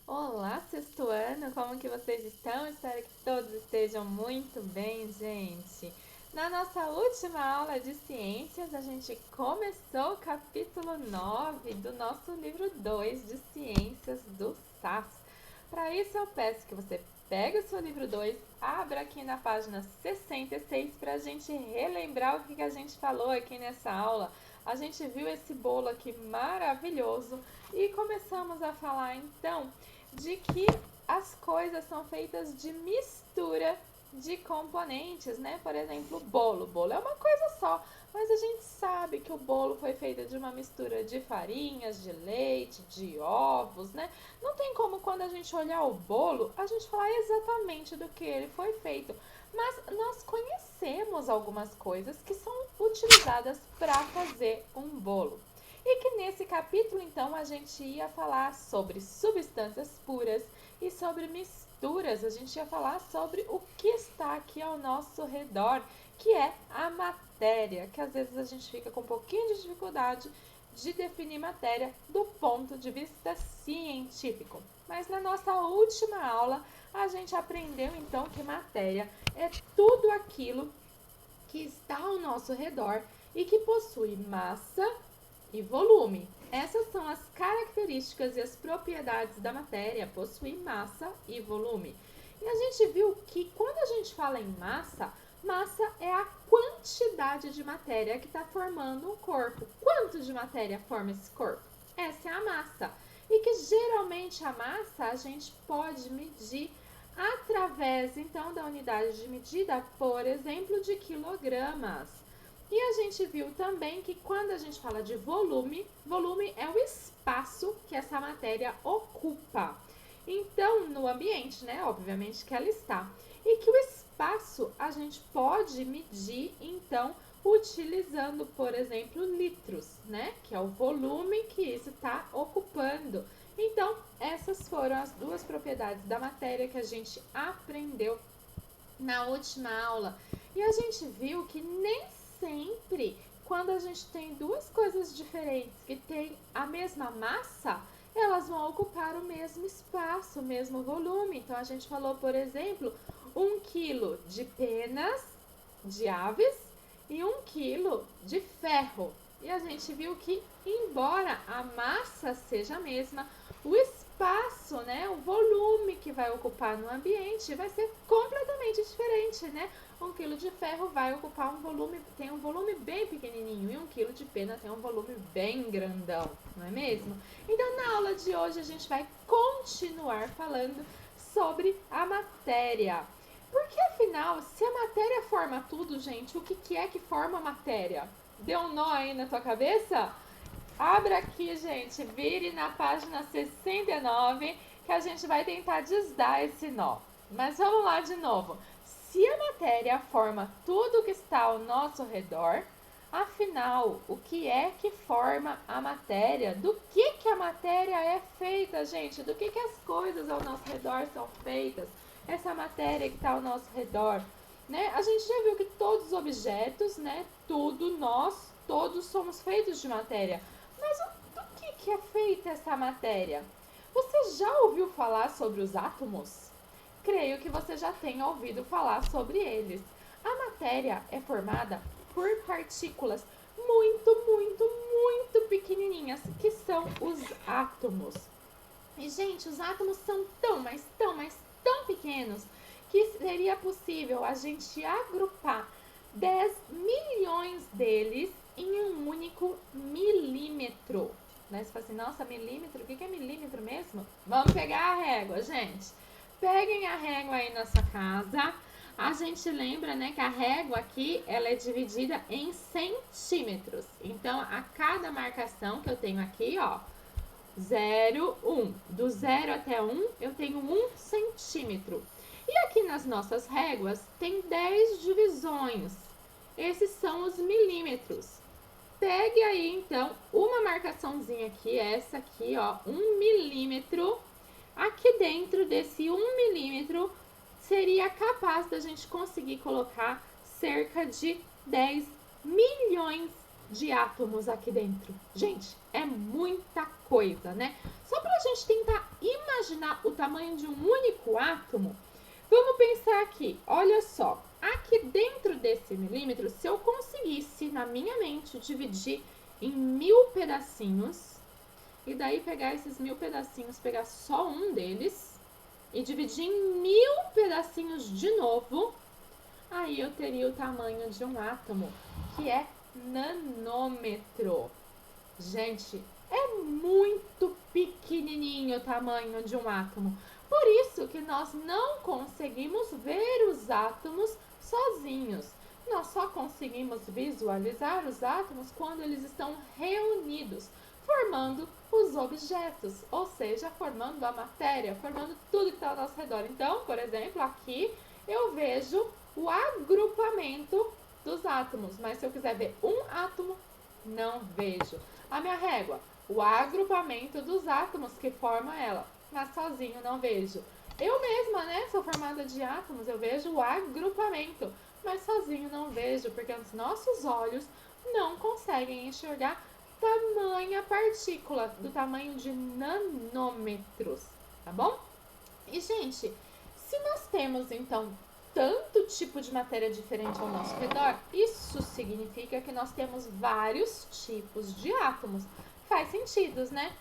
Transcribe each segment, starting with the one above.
Olá, sexto ano, como que vocês estão? Espero que todos estejam muito bem, gente. Na nossa última aula de ciências, a gente começou o capítulo 9 do nosso livro 2 de ciências do SAS. Para isso, eu peço que você pegue o seu livro 2, abra aqui na página 66 para a gente relembrar o que a gente falou aqui nessa aula. A gente viu esse bolo aqui maravilhoso e começamos a falar então de que as coisas são feitas de mistura de componentes, né? Por exemplo, bolo. Bolo é uma coisa só, mas a gente sabe que o bolo foi feito de uma mistura de farinhas, de leite, de ovos, né? Não tem como, quando a gente olhar o bolo, a gente falar exatamente do que ele foi feito. Mas nós conhecemos algumas coisas que são utilizadas para fazer um bolo. E que nesse capítulo, então, a gente ia falar sobre substâncias puras e sobre misturas. A gente ia falar sobre o que está aqui ao nosso redor, que é a matéria, que às vezes a gente fica com um pouquinho de dificuldade de definir matéria do ponto de vista científico. Mas na nossa última aula, a gente aprendeu então que matéria é tudo aquilo que está ao nosso redor e que possui massa e volume. Essas são as características e as propriedades da matéria, possuir massa e volume. E a gente viu que quando a gente fala em massa, massa é a quantidade de matéria que está formando um corpo. Quanto de matéria forma esse corpo? Essa é a massa. E que geralmente a massa a gente pode medir através então da unidade de medida, por exemplo, de quilogramas. E a gente viu também que quando a gente fala de volume, volume é o espaço que essa matéria ocupa. Então, no ambiente, né, obviamente que ela está. E que o espaço a gente pode medir, então, utilizando, por exemplo, litros, né, que é o volume que isso está ocupando. Então, essas foram as duas propriedades da matéria que a gente aprendeu na última aula. E a gente viu que nem sempre, quando a gente tem duas coisas diferentes que têm a mesma massa, elas vão ocupar o mesmo espaço, o mesmo volume. Então, a gente falou, por exemplo, 1 quilo de penas de aves e 1 quilo de ferro. E a gente viu que, embora a massa seja a mesma, o espaço, né, o volume que vai ocupar no ambiente vai ser completamente diferente, né? 1 quilo de ferro vai ocupar tem um volume bem pequenininho e 1 quilo de pena tem um volume bem grandão, não é mesmo? Então, na aula de hoje a gente vai continuar falando sobre a matéria. Porque afinal, se a matéria forma tudo, gente, o que é que forma a matéria? Deu um nó aí na tua cabeça? Abra aqui, gente, vire na página 69 que a gente vai tentar desdar esse nó. Mas vamos lá de novo. Se a matéria forma tudo que está ao nosso redor, afinal, o que é que forma a matéria? Do que a matéria é feita, gente? Do que as coisas ao nosso redor são feitas? Essa matéria que está ao nosso redor, né? A gente já viu que todos os objetos, né? Tudo, nós, todos somos feitos de matéria. Mas do que é feita essa matéria? Você já ouviu falar sobre os átomos? Creio que você já tenha ouvido falar sobre eles. A matéria é formada por partículas muito pequenininhas, que são os átomos. E, gente, os átomos são tão pequenos que seria possível a gente agrupar 10 milhões deles em um único milímetro. Né? Você fala assim, nossa, milímetro? O que é milímetro mesmo? Vamos pegar a régua, gente. Peguem a régua aí na sua casa. A gente lembra, né, que a régua aqui, ela é dividida em centímetros. Então, a cada marcação que eu tenho aqui, ó, 0, 1. Do 0 até 1, eu tenho 1 centímetro. E aqui nas nossas réguas tem 10 divisões. Esses são os milímetros. Pegue aí, então, uma marcaçãozinha aqui, essa aqui, ó, 1 milímetro. Aqui dentro desse 1 milímetro, seria capaz da gente conseguir colocar cerca de 10 milhões de átomos aqui dentro. Gente, é muita coisa, né? Só pra gente tentar imaginar o tamanho de um único átomo, vamos pensar aqui, olha só, aqui dentro desse milímetro, se eu conseguisse na minha mente dividir em 1000 pedacinhos, e daí pegar esses 1000 pedacinhos, pegar só um deles, e dividir em 1000 pedacinhos de novo, aí eu teria o tamanho de um átomo, que é nanômetro. Gente, é muito pequenininho o tamanho de um átomo. Por isso que nós não conseguimos ver os átomos sozinhos. Nós só conseguimos visualizar os átomos quando eles estão reunidos, formando os objetos, ou seja, formando a matéria, formando tudo que está ao nosso redor. Então, por exemplo, aqui eu vejo o agrupamento dos átomos, mas se eu quiser ver um átomo, não vejo. A minha régua, o agrupamento dos átomos que forma ela, mas sozinho não vejo. Eu mesma, né, sou formada de átomos, eu vejo o agrupamento, mas sozinho não vejo, porque os nossos olhos não conseguem enxergar tamanha partícula, do tamanho de nanômetros, tá bom? E, gente, se nós temos, então, tanto tipo de matéria diferente ao nosso redor, isso significa que nós temos vários tipos de átomos. Faz sentido, né?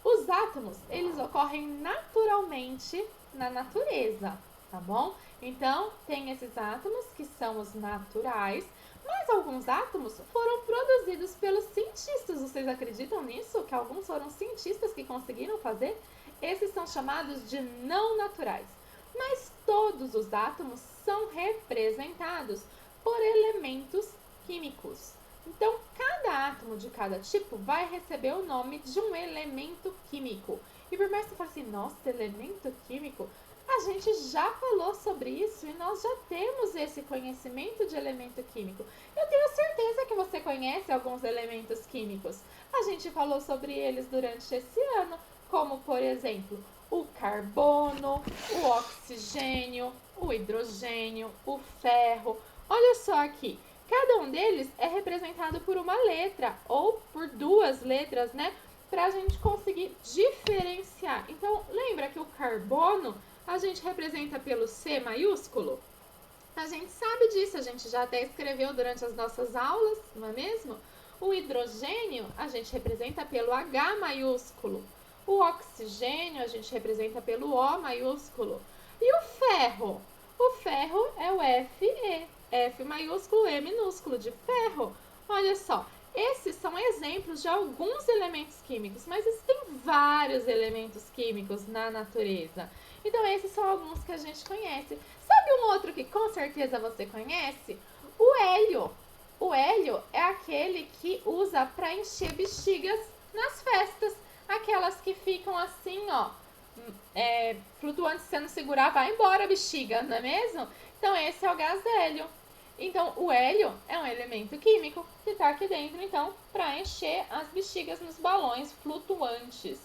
Os átomos, eles ocorrem naturalmente na natureza, tá bom? Então, tem esses átomos que são os naturais, mas alguns átomos foram produzidos pelos cientistas. Vocês acreditam nisso? Que alguns foram cientistas que conseguiram fazer? Esses são chamados de não naturais. Mas todos os átomos são representados por elementos químicos. Então, cada átomo de cada tipo vai receber o nome de um elemento químico. E por mais que você fale assim, nossa, elemento químico, a gente já falou sobre isso e nós já temos esse conhecimento de elemento químico. Eu tenho certeza que você conhece alguns elementos químicos. A gente falou sobre eles durante esse ano, como por exemplo, o carbono, o oxigênio, o hidrogênio, o ferro. Olha só aqui, cada um deles é representado por uma letra ou por duas letras, né? Para a gente conseguir diferenciar. Então, lembra que o carbono a gente representa pelo C maiúsculo? A gente sabe disso, a gente já até escreveu durante as nossas aulas, não é mesmo? O hidrogênio a gente representa pelo H maiúsculo. O oxigênio a gente representa pelo O maiúsculo. E o ferro? O ferro é o Fe. F maiúsculo, E minúsculo, de ferro. Olha só, esses são exemplos de alguns elementos químicos, mas existem vários elementos químicos na natureza. Então, esses são alguns que a gente conhece. Sabe um outro que com certeza você conhece? O hélio. O hélio é aquele que usa para encher bexigas nas festas. Aquelas que ficam assim, ó, flutuantes, se você não segurar, vai embora a bexiga, não é mesmo? Então, esse é o gás hélio. Então, o hélio é um elemento químico que está aqui dentro, então, para encher as bexigas nos balões flutuantes.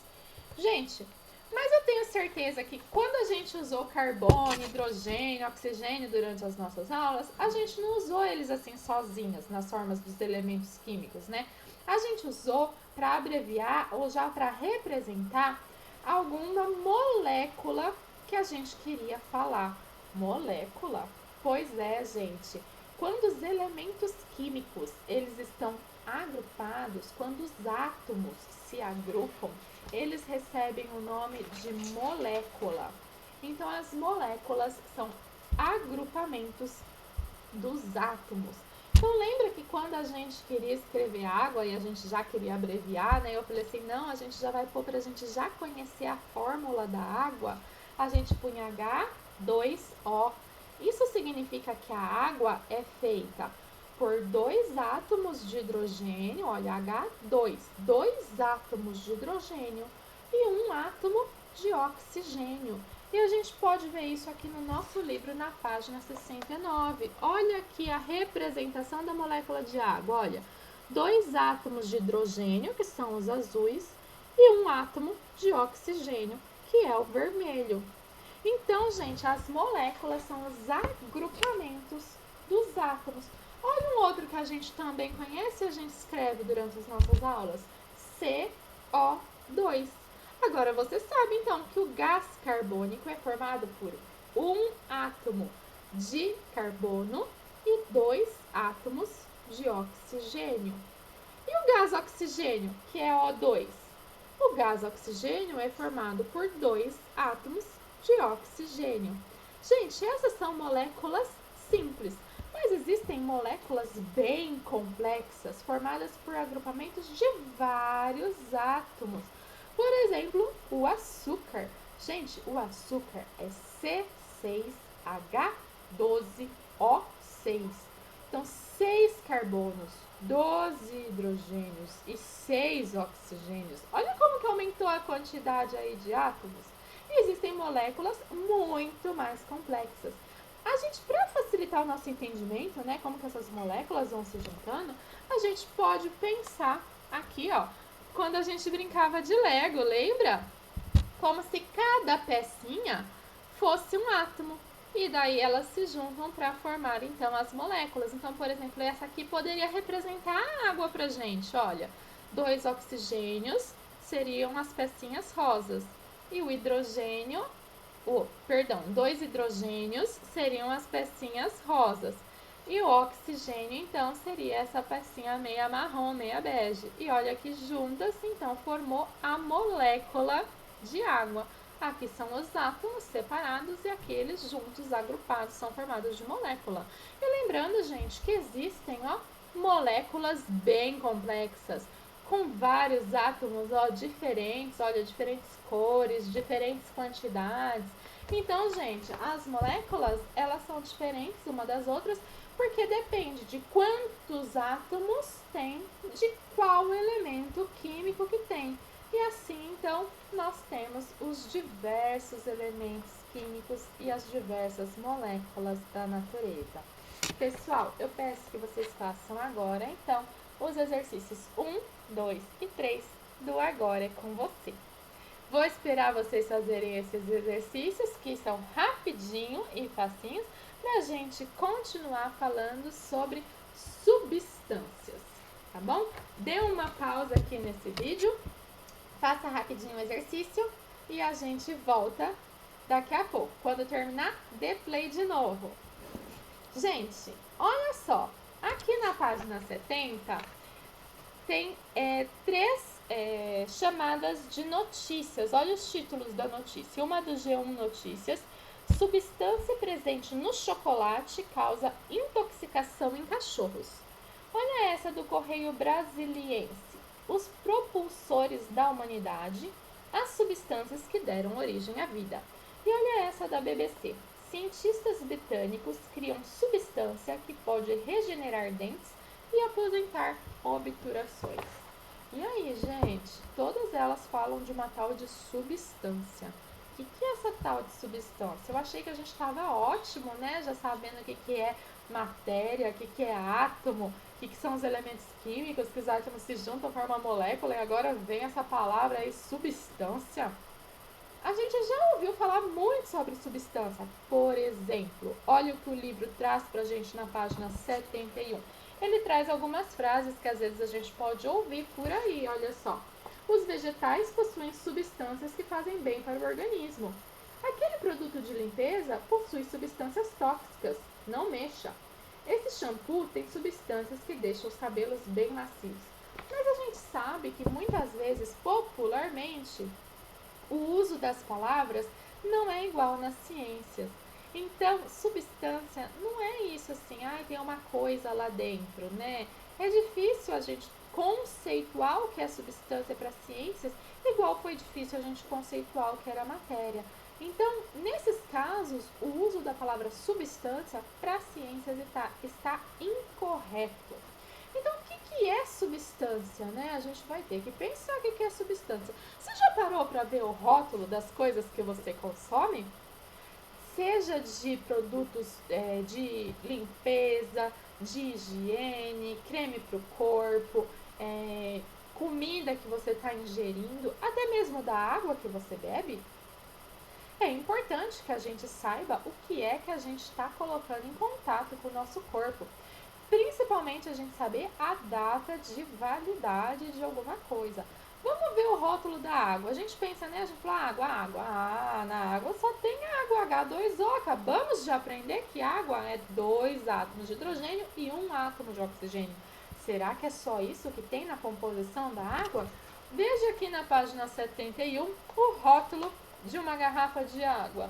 Gente, mas eu tenho certeza que quando a gente usou carbono, hidrogênio, oxigênio durante as nossas aulas, a gente não usou eles assim sozinhos, nas formas dos elementos químicos, né? A gente usou para abreviar ou já para representar alguma molécula que a gente queria falar. Molécula? Pois é, gente. Quando os elementos químicos eles estão agrupados, quando os átomos se agrupam, eles recebem o nome de molécula. Então, as moléculas são agrupamentos dos átomos. Então, lembra que quando a gente queria escrever água e a gente já queria abreviar, né? Eu falei assim, não, a gente já vai pôr pra gente já conhecer a fórmula da água. A gente punha H2O. Isso significa que a água é feita por 2 átomos de hidrogênio, olha, H2, 2 átomos de hidrogênio e 1 átomo de oxigênio. E a gente pode ver isso aqui no nosso livro, na página 69. Olha aqui a representação da molécula de água, olha. 2 átomos de hidrogênio, que são os azuis, e 1 átomo de oxigênio, que é o vermelho. Então, gente, as moléculas são os agrupamentos dos átomos. Olha um outro que a gente também conhece e a gente escreve durante as nossas aulas. CO2. Agora você sabe então que o gás carbônico é formado por um átomo de carbono e dois átomos de oxigênio. E o gás oxigênio, que é O2? O gás oxigênio é formado por dois átomos de oxigênio. Gente, essas são moléculas simples, mas existem moléculas bem complexas, formadas por agrupamentos de vários átomos. Por exemplo, o açúcar. Gente, o açúcar é C6H12O6. Então, 6 carbonos, 12 hidrogênios e 6 oxigênios. Olha como que aumentou a quantidade aí de átomos. E existem moléculas muito mais complexas. A gente, para facilitar o nosso entendimento, né, como que essas moléculas vão se juntando, a gente pode pensar aqui, ó, quando a gente brincava de Lego, lembra? Como se cada pecinha fosse um átomo. E daí elas se juntam para formar então as moléculas. Então, por exemplo, essa aqui poderia representar a água pra gente, olha. 2 oxigênios seriam as pecinhas rosas. E o hidrogênio, dois hidrogênios seriam as pecinhas rosas. E o oxigênio, então, seria essa pecinha meia marrom, meia bege. E olha que juntas, então, formou a molécula de água. Aqui são os átomos separados e aqueles juntos, agrupados, são formados de molécula. E lembrando, gente, que existem, ó, moléculas bem complexas, com vários átomos, ó, diferentes, olha, diferentes cores, diferentes quantidades. Então, gente, as moléculas, elas são diferentes uma das outras, porque depende de quantos átomos tem, de qual elemento químico que tem. E assim, então, nós temos os diversos elementos químicos e as diversas moléculas da natureza. Pessoal, eu peço que vocês façam agora, então, os exercícios 1, 2 e 3 do Agora é com você. Vou esperar vocês fazerem esses exercícios, que são rapidinho e facinhos, para a gente continuar falando sobre substâncias, tá bom? Dê uma pausa aqui nesse vídeo, faça rapidinho o exercício e a gente volta daqui a pouco. Quando terminar, dê play de novo. Gente, olha só, aqui na página 70 tem três chamadas de notícias. Olha os títulos da notícia. Uma do G1 Notícias. Substância presente no chocolate causa intoxicação em cachorros. Olha essa do Correio Brasiliense. Os propulsores da humanidade, as substâncias que deram origem à vida. E olha essa da BBC. Cientistas britânicos criam substância que pode regenerar dentes e aposentar obturações. E aí, gente, todas elas falam de uma tal de substância. O que é essa tal de substância? Eu achei que a gente estava ótimo, né? Já sabendo o que é matéria, o que é átomo, o que são os elementos químicos, que os átomos se juntam, formam uma molécula, e agora vem essa palavra aí, substância. A gente já ouviu falar muito sobre substância. Por exemplo, olha o que o livro traz pra gente na página 71. Ele traz algumas frases que às vezes a gente pode ouvir por aí, olha só. Os vegetais possuem substâncias que fazem bem para o organismo. Aquele produto de limpeza possui substâncias tóxicas, não mexa. Esse shampoo tem substâncias que deixam os cabelos bem macios. Mas a gente sabe que muitas vezes, popularmente, o uso das palavras não é igual nas ciências. Então, substância não é isso assim, tem uma coisa lá dentro, né? É difícil a gente conceituar o que é substância para ciências, igual foi difícil a gente conceituar o que era matéria. Então, nesses casos, o uso da palavra substância para ciências está incorreto. Então, o que é substância, né? A gente vai ter que pensar o que é substância. Você já parou para ver o rótulo das coisas que você consome? Seja de produtos de limpeza, de higiene, creme para o corpo, comida que você está ingerindo, até mesmo da água que você bebe. É importante que a gente saiba o que é que a gente está colocando em contato com o nosso corpo. Principalmente a gente saber a data de validade de alguma coisa. Vamos ver o rótulo da água. A gente pensa, né? A gente fala água, água. Ah, na água só tem água, H2O. Acabamos de aprender que água é 2 átomos de hidrogênio e 1 átomo de oxigênio. Será que é só isso que tem na composição da água? Veja aqui na página 71 o rótulo de uma garrafa de água.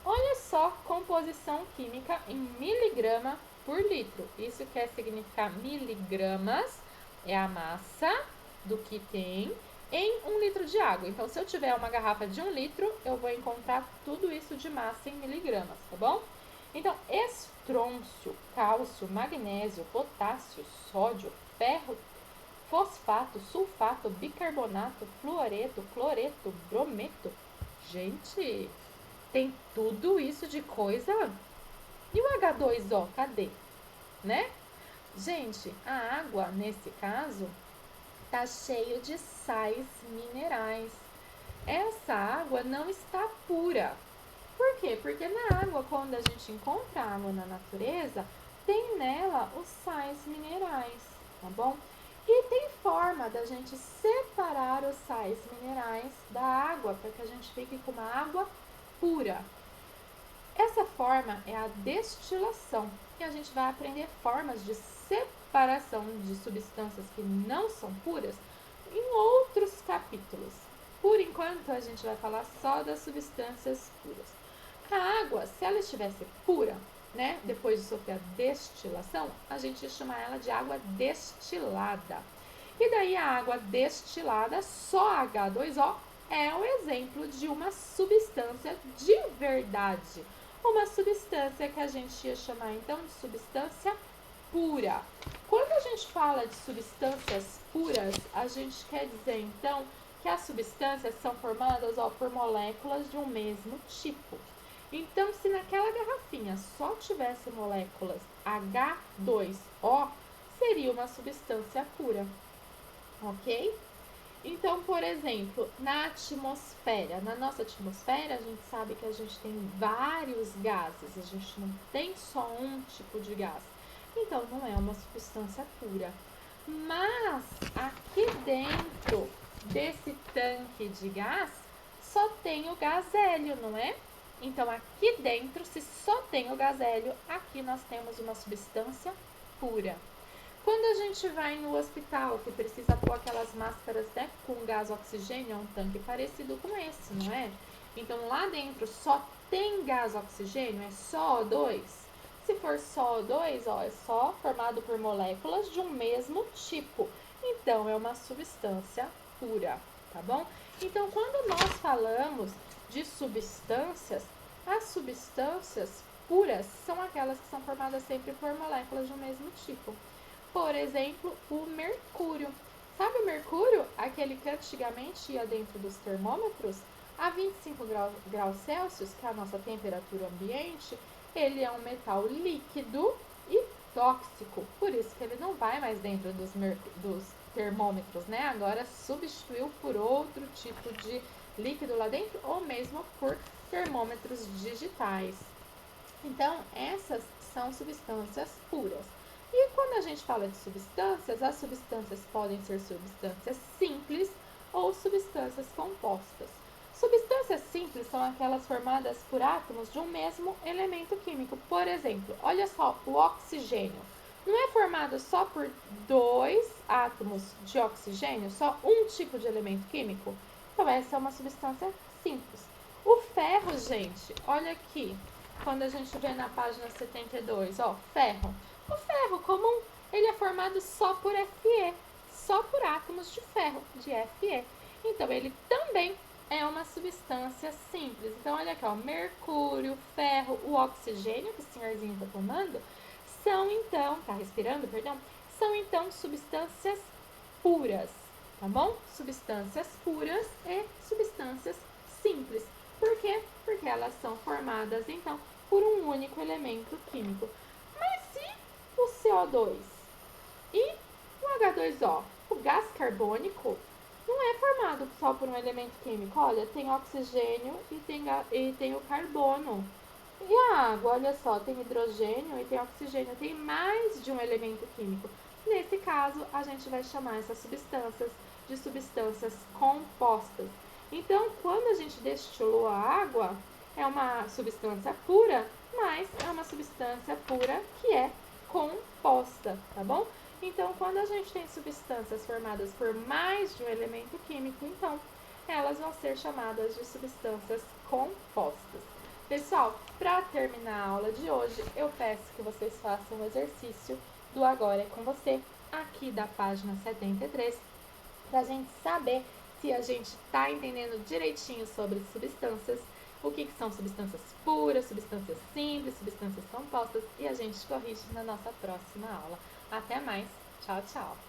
Olha só, composição química em miligrama por litro. Isso quer significar miligramas, é a massa do que tem em 1 litro de água. Então, se eu tiver uma garrafa de 1 litro, eu vou encontrar tudo isso de massa em miligramas, tá bom? Então, estrôncio, cálcio, magnésio, potássio, sódio, ferro, fosfato, sulfato, bicarbonato, fluoreto, cloreto, brometo. Gente, tem tudo isso de coisa? E o H2O, cadê? Né? Gente, a água, nesse caso, tá cheio de sais minerais. Essa água não está pura. Por quê? Porque na água, quando a gente encontra água na natureza, tem nela os sais minerais, tá bom? E tem forma da gente separar os sais minerais da água para que a gente fique com uma água pura. Essa forma é a destilação e a gente vai aprender formas de separação de substâncias que não são puras em outros capítulos. Por enquanto, a gente vai falar só das substâncias puras. A água, se ela estivesse pura, né, depois de sofrer a destilação, a gente ia chamar ela de água destilada. E daí a água destilada, só H2O, é um exemplo de uma substância de verdade. Uma substância que a gente ia chamar então de substância pura. Quando a gente fala de substâncias puras, a gente quer dizer então que as substâncias são formadas por moléculas de um mesmo tipo. Então, se naquela garrafinha só tivesse moléculas H2O, seria uma substância pura, ok? Então, por exemplo, na atmosfera, na nossa atmosfera, a gente sabe que a gente tem vários gases, a gente não tem só um tipo de gás. Então, não é uma substância pura. Mas, aqui dentro desse tanque de gás, só tem o gás hélio, não é? Então, aqui dentro, se só tem o gás hélio, aqui nós temos uma substância pura. Quando a gente vai no hospital, que precisa pôr aquelas máscaras, né, com gás oxigênio, é um tanque parecido com esse, não é? Então, lá dentro só tem gás oxigênio, é só O2. Se for só O2, ó, é só formado por moléculas de um mesmo tipo. Então, é uma substância pura, tá bom? Então, quando nós falamos de substâncias, as substâncias puras são aquelas que são formadas sempre por moléculas de um mesmo tipo. Por exemplo, o mercúrio. Sabe o mercúrio? Aquele que antigamente ia dentro dos termômetros a 25 graus Celsius, que é a nossa temperatura ambiente, ele é um metal líquido e tóxico. Por isso que ele não vai mais dentro dos termômetros, né? Agora substituiu por outro tipo de líquido lá dentro ou mesmo por termômetros digitais. Então, essas são substâncias puras. E quando a gente fala de substâncias, as substâncias podem ser substâncias simples ou substâncias compostas. Substâncias simples são aquelas formadas por átomos de um mesmo elemento químico. Por exemplo, olha só, o oxigênio. Não é formado só por 2 átomos de oxigênio, só um tipo de elemento químico? Então, essa é uma substância simples. O ferro, gente, olha aqui, quando a gente vê na página 72, ó, ferro. O ferro comum, ele é formado só por Fe, só por átomos de ferro, de Fe. Então, ele também é uma substância simples. Então, olha aqui, ó, mercúrio, ferro, o oxigênio que o senhorzinho está tomando, são então, tá respirando, perdão, são então substâncias puras, tá bom? Substâncias puras e substâncias simples. Por quê? Porque elas são formadas, então, por um único elemento químico. Mas e o CO2? E o H2O? O gás carbônico não é formado só por um elemento químico. Olha, tem oxigênio e tem o carbono. E a água, olha só, tem hidrogênio e tem oxigênio, tem mais de um elemento químico. Nesse caso, a gente vai chamar essas substâncias de substâncias compostas. Então, quando a gente destilou a água, é uma substância pura, mas é uma substância pura que é composta, tá bom? Então, quando a gente tem substâncias formadas por mais de um elemento químico, então elas vão ser chamadas de substâncias compostas. Pessoal, para terminar a aula de hoje, eu peço que vocês façam o exercício do Agora é com você, aqui da página 73, para a gente saber se a gente está entendendo direitinho sobre substâncias, o que são substâncias puras, substâncias simples, substâncias compostas, e a gente corrige na nossa próxima aula. Até mais, tchau, tchau!